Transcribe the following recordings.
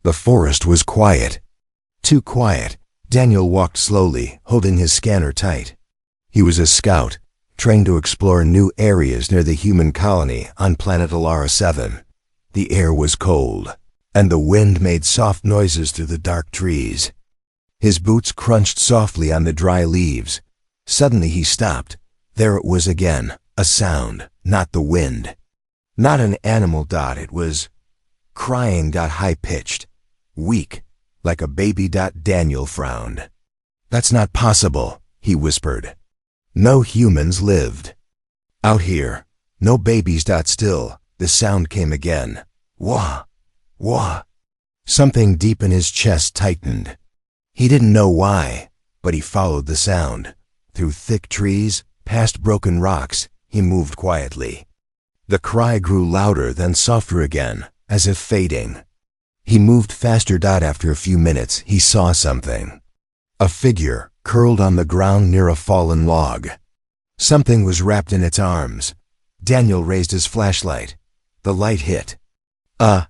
The forest was quiet. Too quiet. Daniel walked slowly, holding his scanner tight. He was a scout, trained to explore new areas near the human colony on planet Alara 7. The air was cold, and the wind made soft noises through the dark trees. His boots crunched softly on the dry leaves. Suddenly he stopped. There it was again, a sound, not the wind. Not an animal. It was crying. High-pitched, weak, like a baby. Daniel frowned. That's not possible, he whispered. No humans lived out here. No babies. Still, the sound came again. Wah, wah. Something deep in his chest tightened. He didn't know why, but he followed the sound. Through thick trees, past broken rocks, he moved quietly. The cry grew louder, then softer again, as if fading. He moved faster. After a few minutes, he saw something. A figure, curled on the ground near a fallen log. Something was wrapped in its arms. Daniel raised his flashlight. The light hit a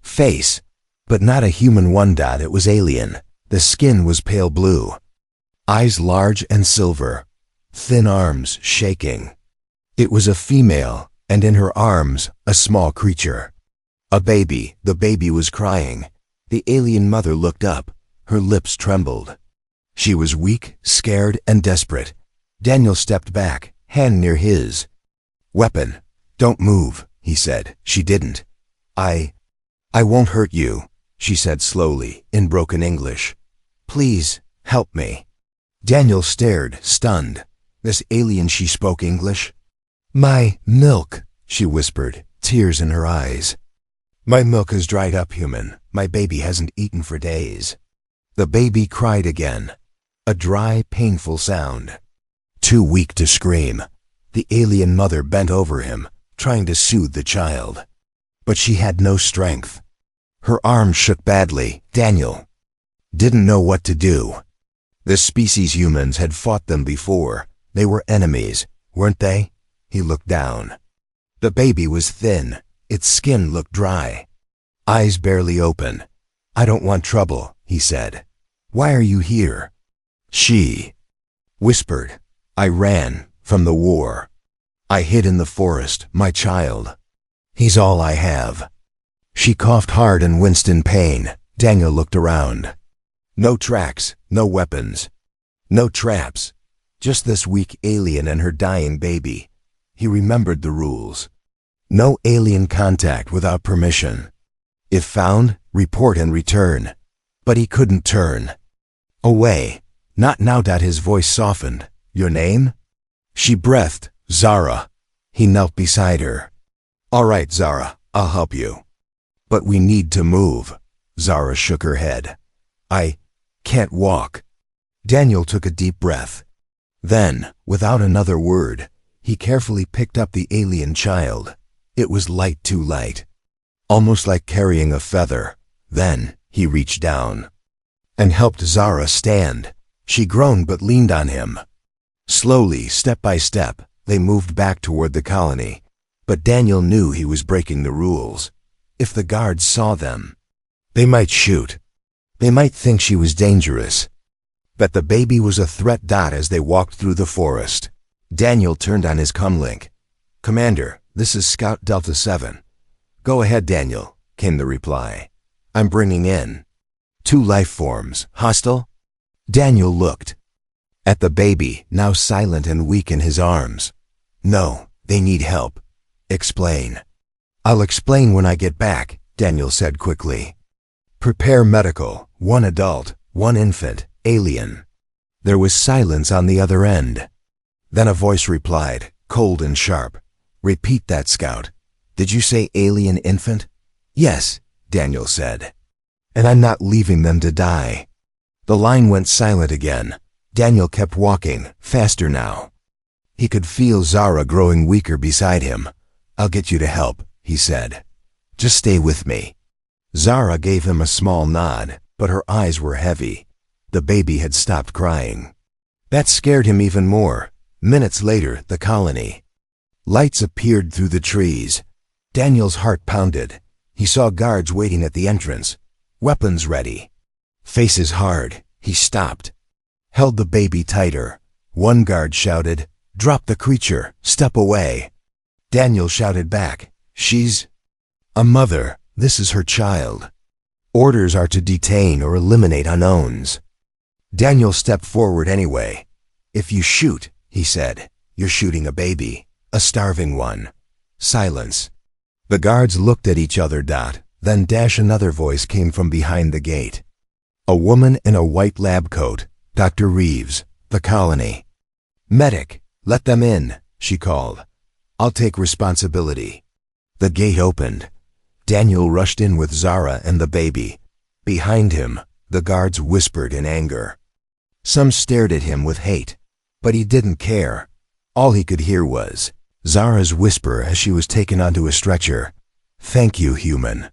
face, but not a human one. It was alien. The skin was pale blue. Eyes large and silver. Thin arms shaking. It was a female, and in her arms, a small creature. A baby. The baby was crying. The alien mother looked up. Her lips trembled. She was weak, scared, and desperate. Daniel stepped back, hand near his. Weapon. Don't move, he said. She didn't. I won't hurt you, she said slowly, in broken English. Please, help me. Daniel stared, stunned. This alien, she spoke English? My milk, she whispered, tears in her eyes. My milk has dried up, human. My baby hasn't eaten for days. The baby cried again. A dry, painful sound. Too weak to scream. The alien mother bent over him, trying to soothe the child. But she had no strength. Her arms shook badly. Daniel didn't know what to do. The species humans had fought them before. They were enemies, weren't they? He looked down. The baby was thin. Its skin looked dry. Eyes barely open. I don't want trouble, he said. Why are you here? She whispered. I ran from the war. I hid in the forest, my child. He's all I have. She coughed hard and winced in pain. Daniel looked around. No tracks, no weapons, no traps. Just this weak alien and her dying baby. He remembered the rules. No alien contact without permission. If found, report and return. But he couldn't turn away. Not now. His voice softened. Your name? She breathed. Zara. He knelt beside her. All right, Zara, I'll help you. But we need to move. Zara shook her head. I can't walk. Daniel took a deep breath. Then, without another word, he carefully picked up the alien child. It was light, too light. Almost like carrying a feather. Then, he reached down and helped Zara stand. She groaned but leaned on him. Slowly, step by step, they moved back toward the colony. But Daniel knew he was breaking the rules. If the guards saw them, they might shoot. They might think she was dangerous. But the baby was a threat. As they walked through the forest, Daniel turned on his comlink. Commander, this is Scout Delta 7. Go ahead, Daniel, came the reply. I'm bringing in 2 life forms. Hostile? Daniel looked at the baby, now silent and weak in his arms. No, they need help. Explain. I'll explain when I get back, Daniel said quickly. Prepare medical. 1 adult, 1 infant, alien. There was silence on the other end. Then a voice replied, cold and sharp. Repeat that, Scout. Did you say alien infant? Yes, Daniel said. And I'm not leaving them to die. The line went silent again. Daniel kept walking, faster now. He could feel Zara growing weaker beside him. I'll get you to help, he said. Just stay with me. Zara gave him a small nod, but her eyes were heavy. The baby had stopped crying. That scared him even more. Minutes later, the colony. Lights appeared through the trees. Daniel's heart pounded. He saw guards waiting at the entrance. weapons ready. Faces hard, he stopped. Held the baby tighter. One guard shouted, "Drop the creature, step away." Daniel shouted back, "She's a mother, this is her child. Orders are to detain or eliminate unknowns." Daniel stepped forward anyway. "If you shoot," he said, "you're shooting a baby, a starving one." Silence. The guards looked at each other. Then another voice came from behind the gate. A woman in a white lab coat, Dr. Reeves, the colony. "Medic, let them in," she called. "I'll take responsibility." The gate opened. Daniel rushed in with Zara and the baby. Behind him, the guards whispered in anger. Some stared at him with hate, but he didn't care. All he could hear was Zara's whisper as she was taken onto a stretcher. "Thank you, human."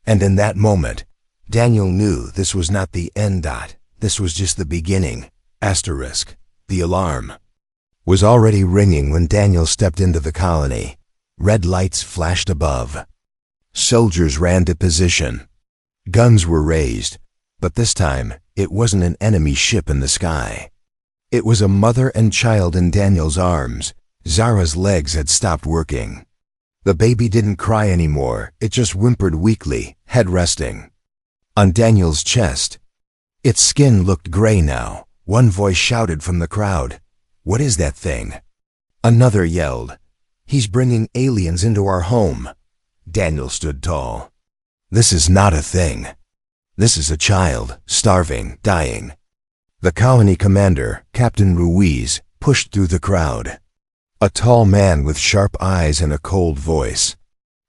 And in that moment, Daniel knew this was not the end. This was just the beginning. Asterisk. The alarm was already ringing when Daniel stepped into the colony. Red lights flashed above. Soldiers ran to position. Guns were raised, but this time it wasn't an enemy ship in the sky. It was a mother and child in Daniel's arms. Zara's legs had stopped working. The baby didn't cry anymore, it just whimpered weakly, head resting on Daniel's chest. Its skin looked gray now. One voice shouted from the crowd, "What is that thing?" Another yelled, "He's bringing aliens into our home." Daniel stood tall. "This is not a thing. This is a child, starving, dying." The colony commander, Captain Ruiz, pushed through the crowd. A tall man with sharp eyes and a cold voice.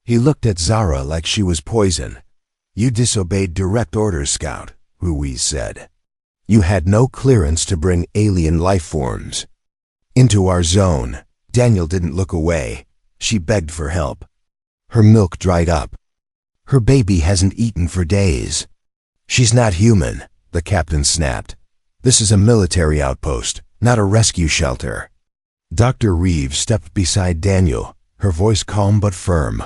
He looked at Zara like she was poison. "You disobeyed direct orders, Scout," Ruiz said. "You had no clearance to bring alien life forms into our zone." Daniel didn't look away. She begged for help. Her milk dried up. Her baby hasn't eaten for days. "She's not human," the captain snapped. "This is a military outpost, not a rescue shelter." Dr. Reeves stepped beside Daniel, her voice calm but firm.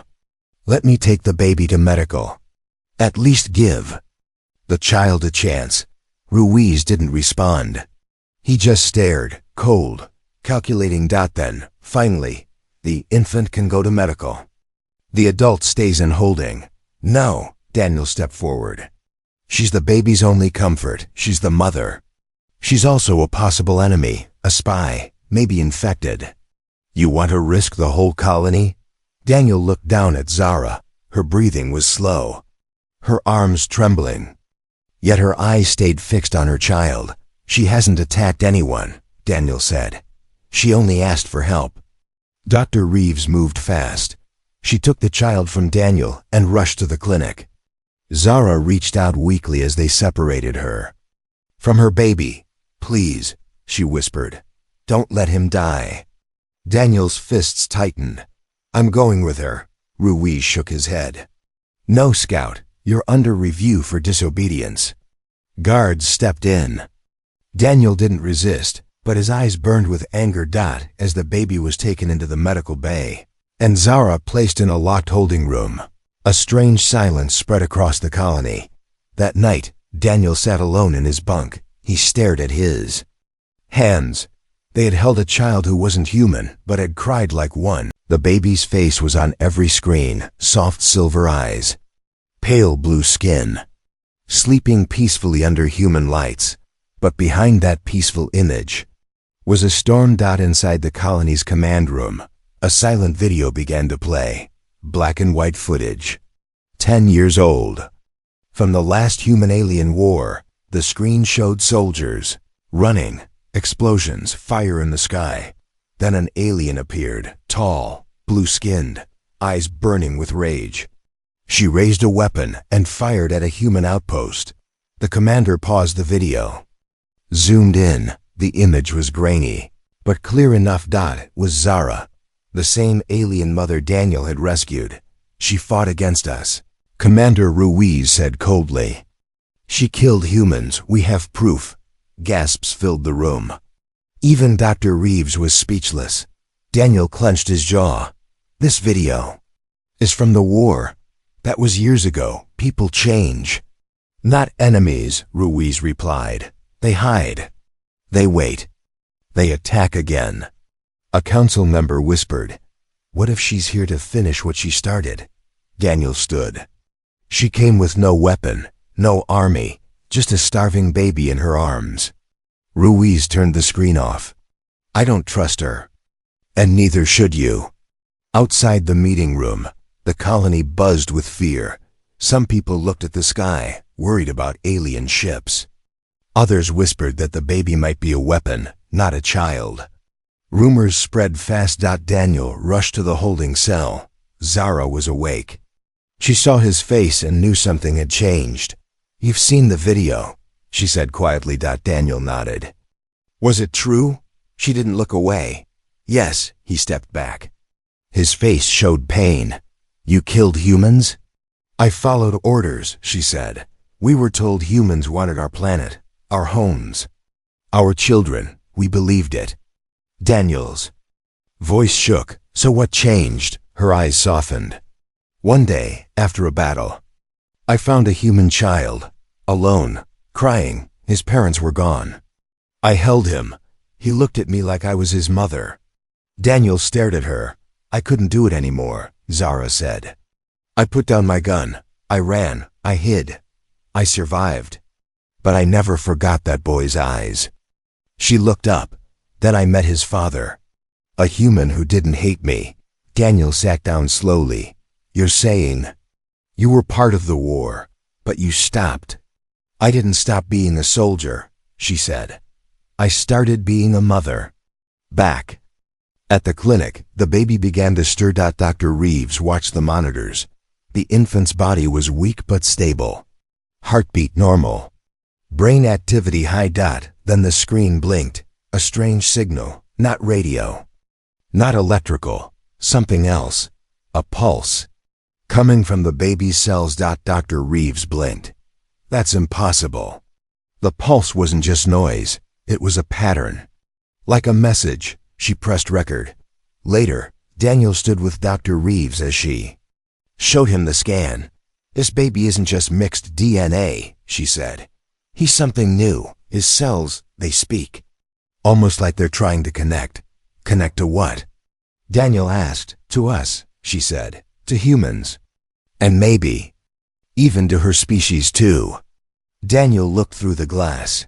"Let me take the baby to medical. At least give the child a chance." Ruiz didn't respond. He just stared, cold, calculating. Then, finally, "The infant can go to medical. The adult stays in holding." "No," Daniel stepped forward. "She's the baby's only comfort. She's the mother. She's also a possible enemy, a spy, maybe infected. You want to risk the whole colony?" Daniel looked down at Zara. Her breathing was slow, her arms trembling. Yet her eyes stayed fixed on her child. "She hasn't attacked anyone," Daniel said. "She only asked for help." Dr. Reeves moved fast. She took the child from Daniel and rushed to the clinic. Zara reached out weakly as they separated her from her baby. "Please," she whispered. "Don't let him die." Daniel's fists tightened. "I'm going with her." Ruiz shook his head. "No, Scout. You're under review for disobedience." Guards stepped in. Daniel didn't resist, but his eyes burned with anger. As the baby was taken into the medical bay and Zara placed in a locked holding room, a strange silence spread across the colony. That night, Daniel sat alone in his bunk. He stared at his hands. They had held a child who wasn't human, but had cried like one. The baby's face was on every screen, soft silver eyes, pale blue skin, sleeping peacefully under human lights. But behind that peaceful image was a storm. Inside the colony's command room, a silent video began to play, black and white footage. 10 years old. From the last human-alien war, the screen showed soldiers running, explosions, fire in the sky. Then an alien appeared, tall, blue-skinned, eyes burning with rage. She raised a weapon and fired at a human outpost. The commander paused the video. Zoomed in, the image was grainy, but clear enough. It was Zara, the same alien mother Daniel had rescued. "She fought against us," Commander Ruiz said coldly. "She killed humans, we have proof." Gasps filled the room. Even Dr. Reeves was speechless. Daniel clenched his jaw. "This video is from the war. That was years ago. People change." Not enemies, Ruiz replied. They hide. They wait. They attack again. A council member whispered, "What if she's here to finish what she started?" Daniel stood. She came with no weapon, no army, just a starving baby in her arms. Ruiz turned the screen off. "I don't trust her." "And neither should you." Outside the meeting room, the colony buzzed with fear. Some people looked at the sky, worried about alien ships. Others whispered that the baby might be a weapon, not a child. Rumors spread fast. Daniel rushed to the holding cell. Zara was awake. She saw his face and knew something had changed. "You've seen the video," she said quietly. Daniel nodded. "Was it true?" She didn't look away. "Yes," he stepped back. His face showed pain. "You killed humans?" "I followed orders," she said. "We were told humans wanted our planet, our homes, our children. We believed it." Daniel's voice shook. "So what changed?" Her eyes softened. "One day, after a battle, I found a human child, alone, crying. His parents were gone. I held him. He looked at me like I was his mother." Daniel stared at her. "I couldn't do it anymore," Zara said. "I put down my gun. I ran. I hid. I survived. But I never forgot that boy's eyes." She looked up. "Then I met his father. A human who didn't hate me." Daniel sat down slowly. "You're saying you were part of the war, but you stopped." "I didn't stop being a soldier," she said. "I started being a mother." Back at the clinic, the baby began to stir. Dr. Reeves watched the monitors. The infant's body was weak but stable. Heartbeat normal. Brain activity high. Then the screen blinked. A strange signal, not radio, not electrical, something else. A pulse. Coming from the baby's cells. Dr. Reeves blinked. "That's impossible." The pulse wasn't just noise. It was a pattern. Like a message. She pressed record. Later, Daniel stood with Dr. Reeves as she showed him the scan. "This baby isn't just mixed DNA," she said. "He's something new. His cells, they speak. Almost like they're trying to connect." "Connect to what?" Daniel asked. "To us," she said. "To humans. And maybe even to her species too." Daniel looked through the glass.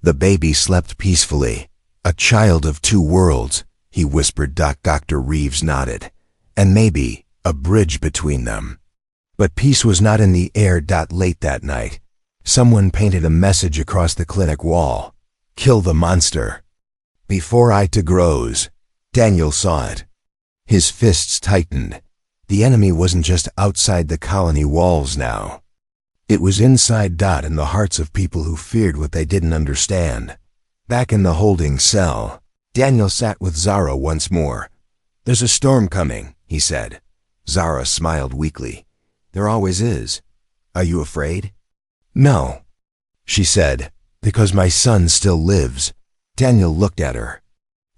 The baby slept peacefully. "A child of two worlds," he whispered. Dr. Reeves nodded. "And maybe a bridge between them." But peace was not in the air. Late that night, someone painted a message across the clinic wall. "Kill the monster before it grows." Daniel saw it. His fists tightened. The enemy wasn't just outside the colony walls now. It was inside. In the hearts of people who feared what they didn't understand. Back in the holding cell, Daniel sat with Zara once more. "There's a storm coming," he said. Zara smiled weakly. "There always is. Are you afraid?" "No," she said, "because my son still lives." Daniel looked at her.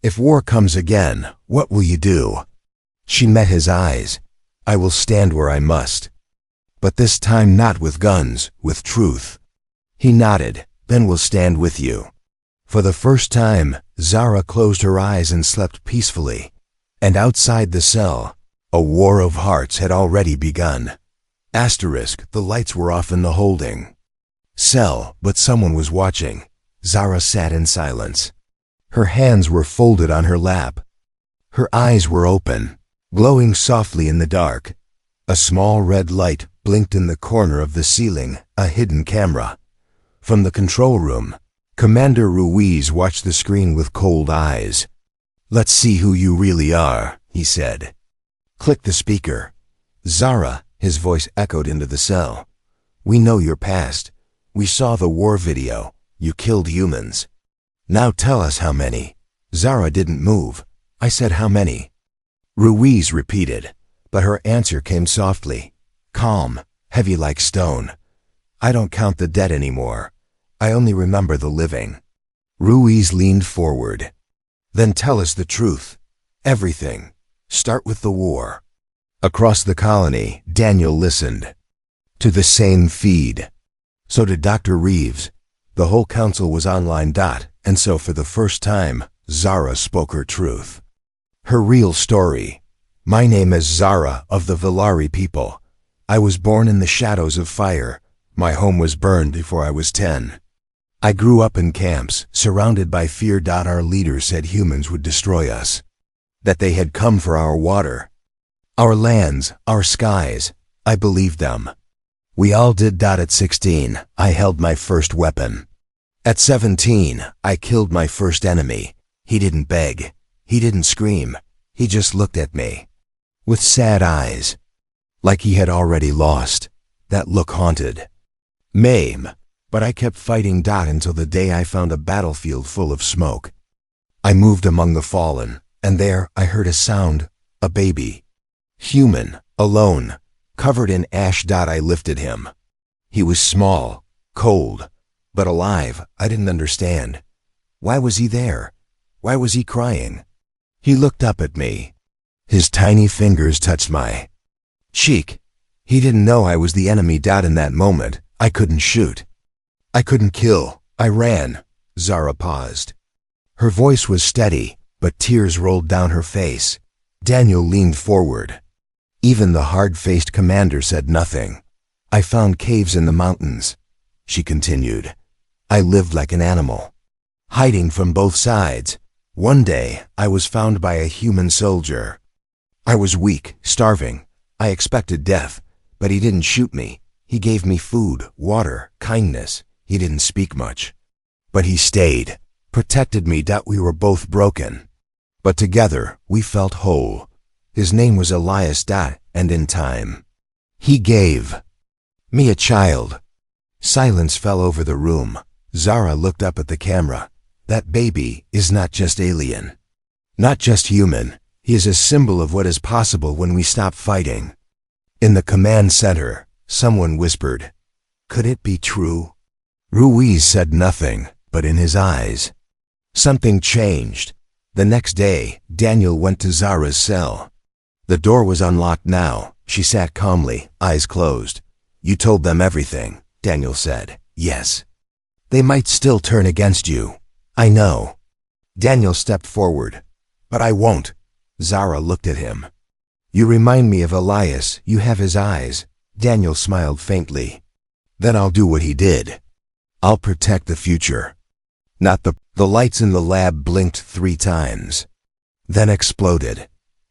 "If war comes again, what will you do?" She met his eyes. "I will stand where I must. But this time not with guns, with truth." He nodded. "Then we'll stand with you." For the first time, Zara closed her eyes and slept peacefully. And outside the cell, a war of hearts had already begun. The lights were off in the holding cell, but someone was watching. Zara sat in silence. Her hands were folded on her lap. Her eyes were open, glowing softly in the dark. A small red light blinked in the corner of the ceiling, a hidden camera. From the control room, Commander Ruiz watched the screen with cold eyes. "Let's see who you really are," he said. "Click the speaker." "Zara," his voice echoed into the cell. "We know your past. We saw the war video. You killed humans. Now tell us how many." Zara didn't move. "I said how many?" Ruiz repeated, but her answer came softly, calm, heavy like stone. "I don't count the dead anymore. I only remember the living." Ruiz leaned forward. "Then tell us the truth. Everything. Start with the war." Across the colony, Daniel listened. To the same feed. So did Dr. Reeves. The whole council was online. And so for the first time, Zara spoke her truth. Her real story. My name is Zara of the Villari people. I was born in the shadows of fire. My home was burned before I was 10. I grew up in camps, surrounded by fear. Our leaders said humans would destroy us. That they had come for our water, our lands, our skies. I believed them. We all did. At 16, I held my first weapon. At 17, I killed my first enemy. He didn't beg. He didn't scream. He just looked at me. With sad eyes. Like he had already lost. That look haunted. Mame. But I kept fighting. Until the day I found a battlefield full of smoke. I moved among the fallen, and there I heard a sound. A baby. Human. Alone. Covered in ash. I lifted him. He was small. Cold. But alive. I didn't understand. Why was he there? Why was he crying? He looked up at me. His tiny fingers touched my cheek. He didn't know I was the enemy. In that moment, I couldn't shoot. I couldn't kill. I ran. Zara paused. Her voice was steady, but tears rolled down her face. Daniel leaned forward. Even the hard-faced commander said nothing. I found caves in the mountains. She continued. I lived like an animal, hiding from both sides. One day, I was found by a human soldier. I was weak, starving. I expected death, but he didn't shoot me. He gave me food, water, kindness. He didn't speak much. But he stayed, protected me. We were both broken. But together, we felt whole. His name was Elias. And in time, he gave me a child. Silence fell over the room. Zara looked up at the camera. That baby is not just alien. Not just human. He is a symbol of what is possible when we stop fighting. In the command center, someone whispered, "Could it be true?" Ruiz said nothing, but in his eyes, something changed. The next day, Daniel went to Zara's cell. The door was unlocked now. She sat calmly, eyes closed. "You told them everything," Daniel said. "Yes. They might still turn against you. I know." Daniel stepped forward. "But I won't." Zara looked at him. "You remind me of Elias. You have his eyes." Daniel smiled faintly. "Then I'll do what he did. I'll protect the future." Not the lights in the lab blinked 3 times. Then exploded.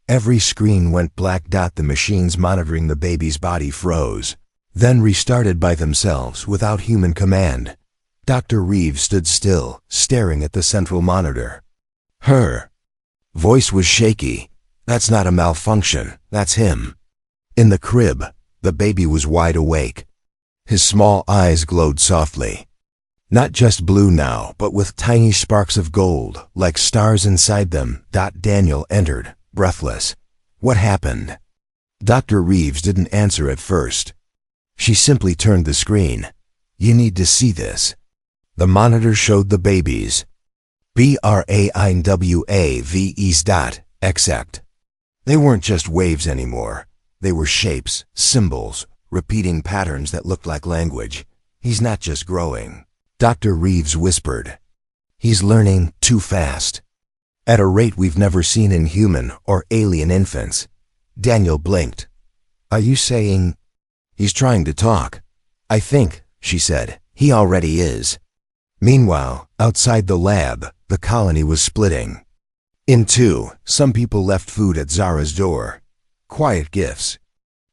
Every screen went black. The machines monitoring the baby's body froze, then restarted by themselves without human command. Dr. Reeves stood still, staring at the central monitor. Her voice was shaky. "That's not a malfunction, that's him." In the crib, the baby was wide awake. His small eyes glowed softly. Not just blue now, but with tiny sparks of gold, like stars inside them. Daniel entered, breathless. "What happened?" Dr. Reeves didn't answer at first. She simply turned the screen. "You need to see this." The monitor showed the babies. BRAINWAVES. Except they weren't just waves anymore. They were shapes, symbols, repeating patterns that looked like language. "He's not just growing," Dr. Reeves whispered. "He's learning too fast. At a rate we've never seen in human or alien infants." Daniel blinked. "Are you saying—" "He's trying to talk. I think," she said. "He already is." Meanwhile, outside the lab, the colony was splitting. In two, some people left food at Zara's door. Quiet gifts.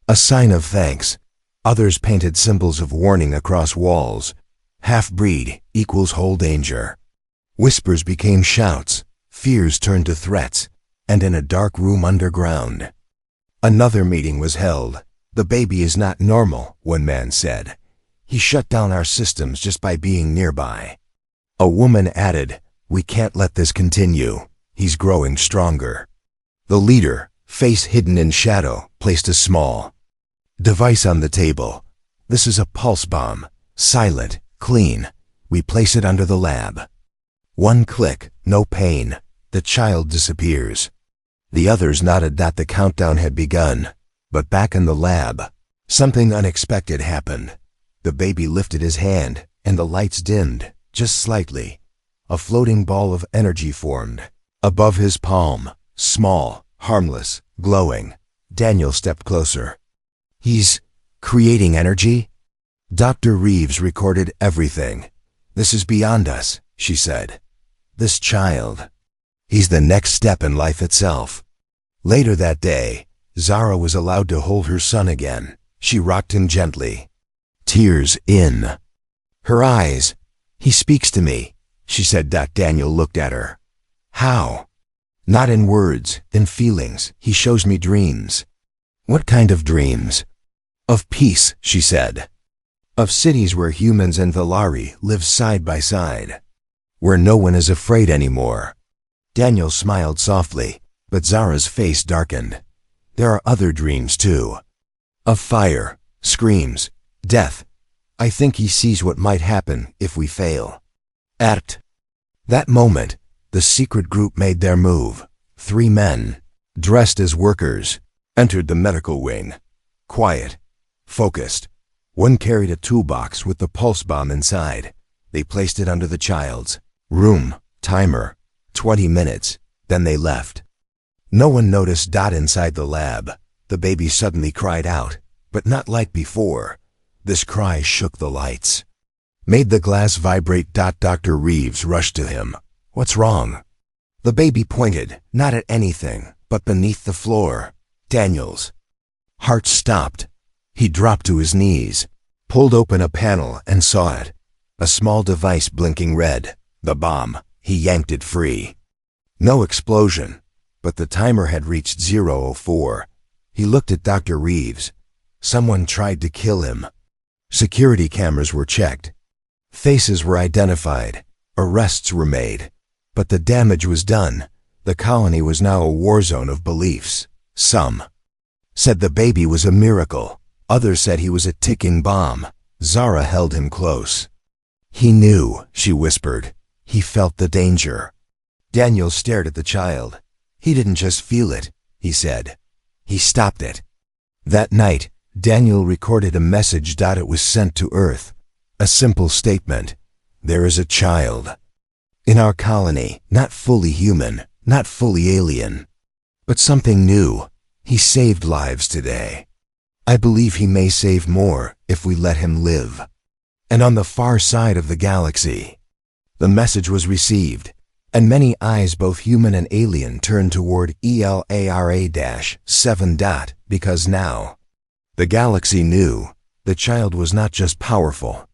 A sign of thanks. Others painted symbols of warning across walls. Half-breed equals whole danger. Whispers became shouts. Fears turned to threats. And in a dark room underground, another meeting was held. "The baby is not normal," one man said. "He shut down our systems just by being nearby." A woman added, "We can't let this continue. He's growing stronger." The leader, face hidden in shadow, placed a small device on the table. "This is a pulse bomb. Silent, clean. We place it under the lab. One click, no pain. The child disappears." The others nodded that the countdown had begun. But back in the lab, something unexpected happened. The baby lifted his hand, and the lights dimmed, just slightly. A floating ball of energy formed. Above his palm, small, harmless, glowing. Daniel stepped closer. He's creating energy? Dr. Reeves recorded everything. This is beyond us, she said. This child. He's the next step in life itself. Later that day, Zara was allowed to hold her son again. She rocked him gently. Tears in her eyes. He speaks to me, she said. Daniel looked at her. How? Not in words, in feelings. He shows me dreams. What kind of dreams? Of peace, she said. Of cities where humans and Valari live side by side. Where no one is afraid anymore. Daniel smiled softly, but Zara's face darkened. There are other dreams too. Of fire, screams, death. I think he sees what might happen if we fail. At that moment, the secret group made their move. 3 men, dressed as workers, entered the medical wing. Quiet, focused. One carried a toolbox with the pulse bomb inside. They placed it under the child's room. Timer, 20 minutes. Then they left. No one noticed. Inside the lab, the baby suddenly cried out, but not like before. This cry shook the lights, made the glass vibrate. Dr. Reeves rushed to him. What's wrong? The baby pointed, not at anything, but beneath the floor. Daniel's heart stopped. He dropped to his knees, pulled open a panel and saw it. A small device blinking red. The bomb. He yanked it free. No explosion, but the timer had reached 0:04. He looked at Dr. Reeves. Someone tried to kill him. Security cameras were checked. Faces were identified. Arrests were made. But the damage was done. The colony was now a war zone of beliefs. Some said the baby was a miracle. Others said he was a ticking bomb. Zara held him close. He knew, she whispered. He felt the danger. Daniel stared at the child. He didn't just feel it, he said. He stopped it. That night, Daniel recorded a message. It was sent to Earth. A simple statement. There is a child in our colony, not fully human, not fully alien, but something new. He saved lives today. I believe he may save more if we let him live. And on the far side of the galaxy, the message was received, and many eyes, both human and alien, turned toward ELARA-7. Because now, the galaxy knew the child was not just powerful.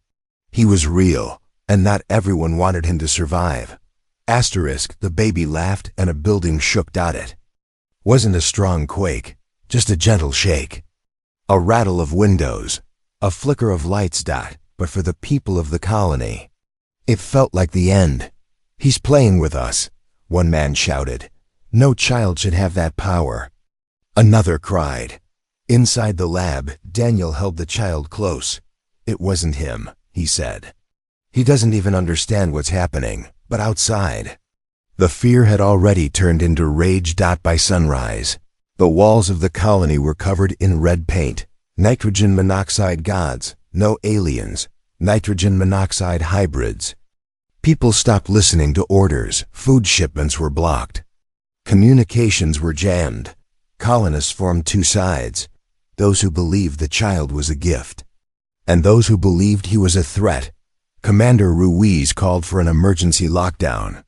He was real, and not everyone wanted him to survive. The baby laughed and a building shook. It wasn't a strong quake, just a gentle shake. A rattle of windows, a flicker of lights. But for the people of the colony, it felt like the end. He's playing with us, one man shouted. No child should have that power. Another cried. Inside the lab, Daniel held the child close. It wasn't him, he said. He doesn't even understand what's happening. But outside, the fear had already turned into rage. By sunrise, the walls of the colony were covered in red paint. Nitrogen monoxide gods, no aliens, nitrogen monoxide hybrids. People stopped listening to orders. Food shipments were blocked. Communications were jammed. Colonists formed 2 sides. Those who believed the child was a gift, and those who believed he was a threat. Commander Ruiz called for an emergency lockdown.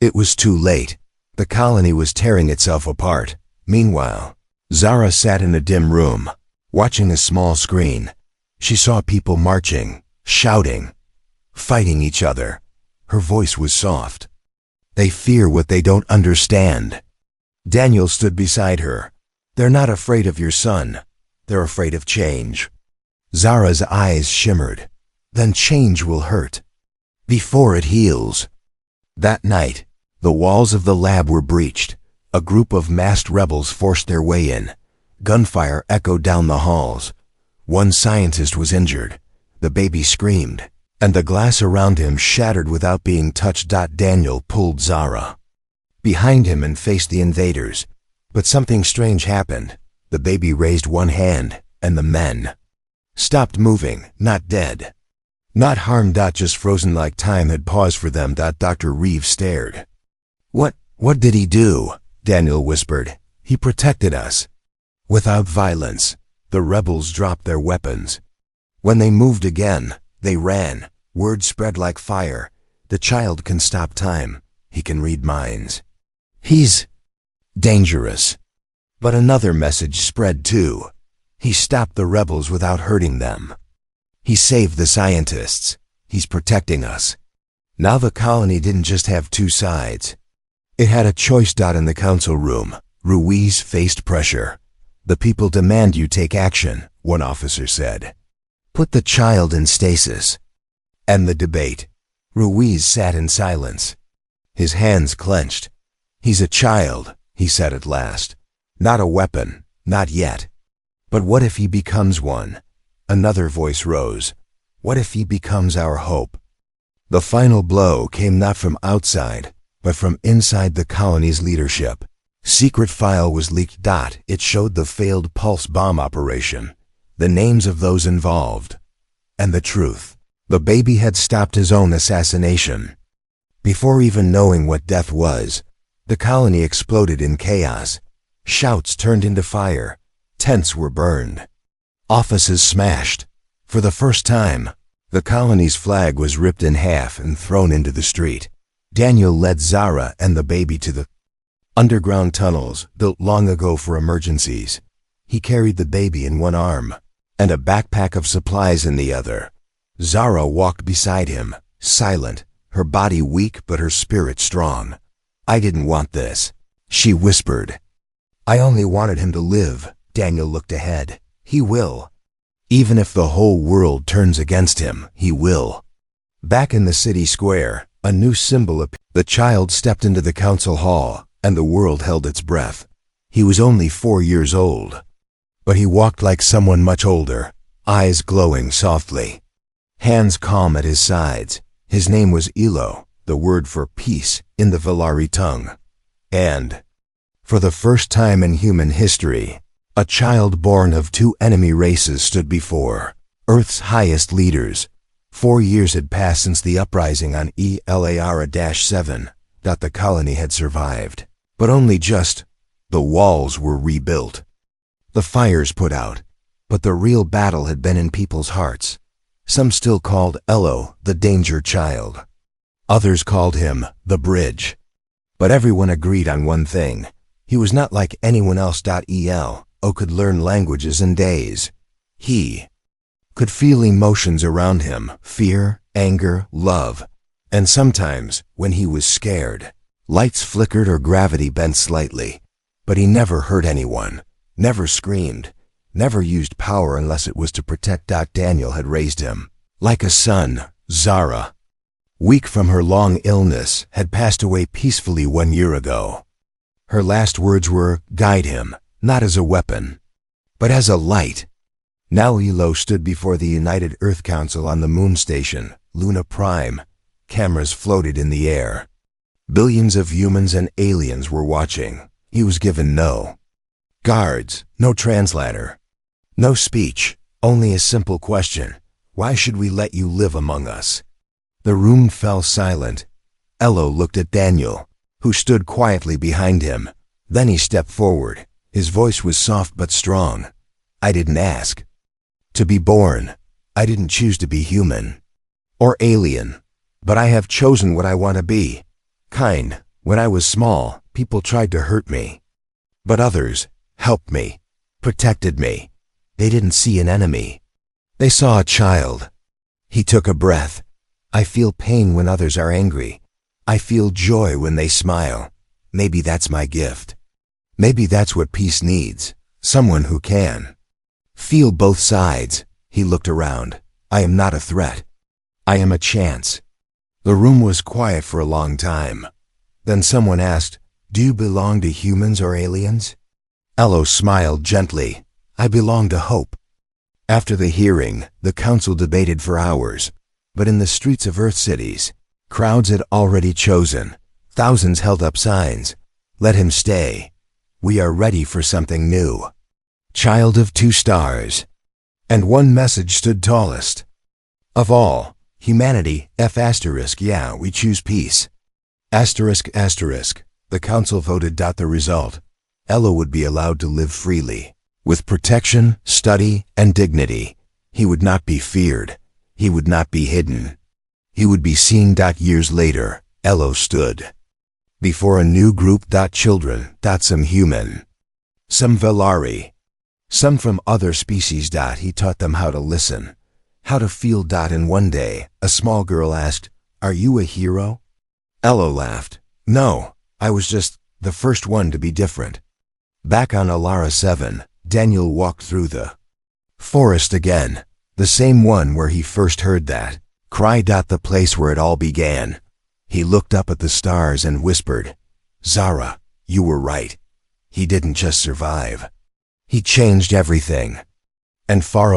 It was too late. The colony was tearing itself apart. Meanwhile, Zara sat in a dim room, watching a small screen. She saw people marching, shouting, fighting each other. Her voice was soft. They fear what they don't understand. Daniel stood beside her. They're not afraid of your son. They're afraid of change. Zara's eyes shimmered. Then change will hurt, before it heals. That night, the walls of the lab were breached. A group of masked rebels forced their way in. Gunfire echoed down the halls. One scientist was injured. The baby screamed, and the glass around him shattered without being touched. Daniel pulled Zara behind him and faced the invaders. But something strange happened. The baby raised one hand, and the men Stopped moving, not dead. Not harmed. Just frozen like time had paused for them. Dr. Reeves stared. What did he do? Daniel whispered. He protected us. Without violence. The rebels dropped their weapons. When they moved again, they ran. Word spread like fire. The child can stop time. He can read minds. He's dangerous. But another message spread too. He stopped the rebels without hurting them. He saved the scientists. He's protecting us. Now the colony didn't just have two sides. It had a choice. In the council room, Ruiz faced pressure. The people demand you take action, one officer said. Put the child in stasis. And the debate. Ruiz sat in silence. His hands clenched. He's a child, he said at last. Not a weapon, not yet. But what if he becomes one? Another voice rose. What if he becomes our hope? The final blow came not from outside, but from inside the colony's leadership. Secret file was leaked. It showed the failed pulse bomb operation, the names of those involved, and the truth. The baby had stopped his own assassination. Before even knowing what death was, the colony exploded in chaos. Shouts turned into fire. Tents were burned. Offices smashed. For the first time, the colony's flag was ripped in half and thrown into the street. Daniel led Zara and the baby to the underground tunnels built long ago for emergencies. He carried the baby in one arm and a backpack of supplies in the other. Zara walked beside him, silent, her body weak but her spirit strong. I didn't want this, she whispered. I only wanted him to live. Daniel looked ahead. He will. Even if the whole world turns against him, he will. Back in the city square, a new symbol appeared. The child stepped into the council hall, and the world held its breath. He was only 4 years old. But he walked like someone much older, eyes glowing softly, hands calm at his sides. His name was Elo, the word for peace in the Valari tongue. And, for the first time in human history, a child born of two enemy races stood before Earth's highest leaders. 4 years had passed since the uprising on Elara-7. The colony had survived. But only just. The walls were rebuilt. The fires put out. But the real battle had been in people's hearts. Some still called Elo the danger child. Others called him the bridge. But everyone agreed on one thing. He was not like anyone else. Elo could learn languages in days. He could feel emotions around him, fear, anger, love. And sometimes, when he was scared, lights flickered or gravity bent slightly. But he never hurt anyone, never screamed, never used power unless it was to protect. Daniel had raised him like a son. Zara, weak from her long illness, had passed away peacefully 1 year ago. Her last words were, guide him, not as a weapon, but as a light. Now Elo stood before the United Earth Council on the moon station, Luna Prime. Cameras floated in the air. Billions of humans and aliens were watching. He was given no guards, no translator, no speech, only a simple question. Why should we let you live among us? The room fell silent. Elo looked at Daniel, who stood quietly behind him. Then he stepped forward. His voice was soft but strong. I didn't ask to be born. I didn't choose to be human or alien, but I have chosen what I want to be. Kind. When I was small, people tried to hurt me, but others helped me, protected me. They didn't see an enemy. They saw a child. He took a breath. I feel pain when others are angry. I feel joy when they smile. Maybe that's my gift. Maybe that's what peace needs. Someone who can feel both sides. He looked around. I am not a threat. I am a chance. The room was quiet for a long time. Then someone asked, do you belong to humans or aliens? Elo smiled gently. I belong to hope. After the hearing, the council debated for hours. But in the streets of Earth cities, crowds had already chosen. Thousands held up signs. Let him stay. We are ready for something new. Child of 2 stars. And one message stood tallest. Of all, humanity, yeah, we choose peace. The council voted. The result. Elo would be allowed to live freely, with protection, study, and dignity. He would not be feared. He would not be hidden. He would be seen. Years later, Elo stood before a new group. Children. Some human. Some Velari. Some from other species. He taught them how to listen, how to feel. And one day, a small girl asked, "Are you a hero?" Elo laughed. "No, I was just the first one to be different." Back on Alara 7, Daniel walked through the forest again, the same one where he first heard that cry. The place where it all began. He looked up at the stars and whispered, "Zara, you were right. He didn't just survive. He changed everything." And far